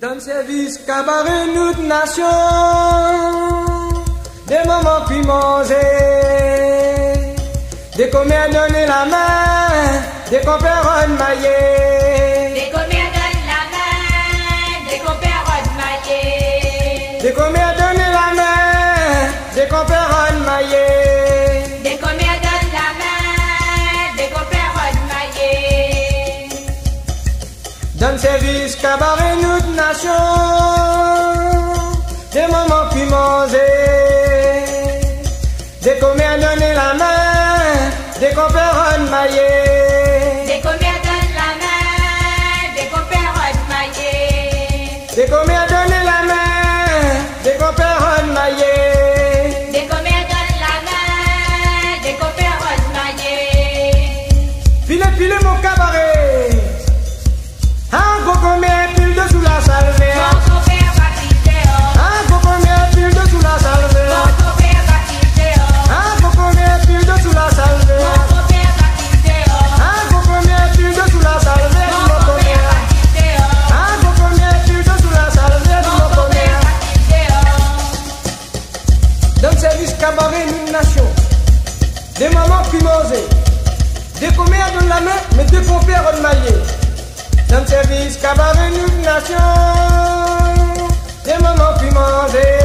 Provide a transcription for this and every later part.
Dans le service cabaret, notre nation, des moments puis manger, des combien donner la main, des compères maillés, des combien donner la main, des compères maillés, des combien donner la main, des compères maillés, des combien donner la main, des compères maillés. Dans le service cabaret, notre nation, des moments puis manger, des combien donner la main, des compères maillés, des combien donner la main, des compères maillés, des combien donner la main, des compères maillés, des combien donner la main, des compères maillés. Filez mon cabaret, un gros combien pile de sous la salve, Mon compère va quitter, un gros combien pile de sous la salve, mon compère va quitter, un gros combien pile de sous la salve, mon compère va quitter, un gros combien pile de sous la salve, mon compère va quitter, un gros combien pile de sous la salve, mon compère va quitter. dans le service cabaret, une nation, des mamans puis manger, des combien de la main, mais deux compères maillés. Dans le service cabaret, une nation, des mamans puis manger,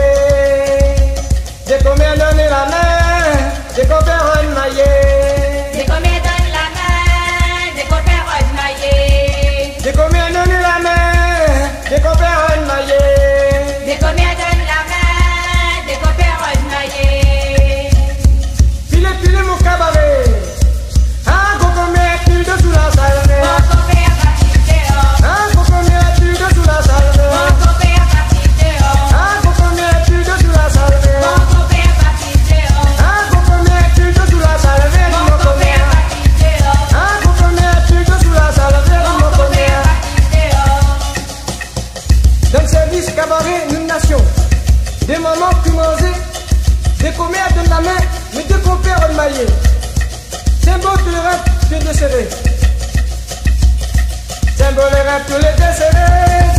des combien donner la main, des compères maillés, Des combien donne la main, des compères maillés, des combien donner la main, des compères maillés. des combien donne la main, des compères maillés. Filez mon cabaret, un gros combien pile de sous la Mon salve, compère va quitter, un gros combien pile de sous la mon salve, compère va quitter, un gros combien pile de sous la salve, mon compère va quitter, un gros combien pile de sous la salve, mon mon compère combien, va quitter, un gros combien pile de sous la salve, mon mon compère combien. va quitter. Dans le service cabaret, une nation, des mamans puis manger, des commères de la main, mais deux compères maillés. Symbole de rêve que de serrer. Symbole de rêve que les desserrer.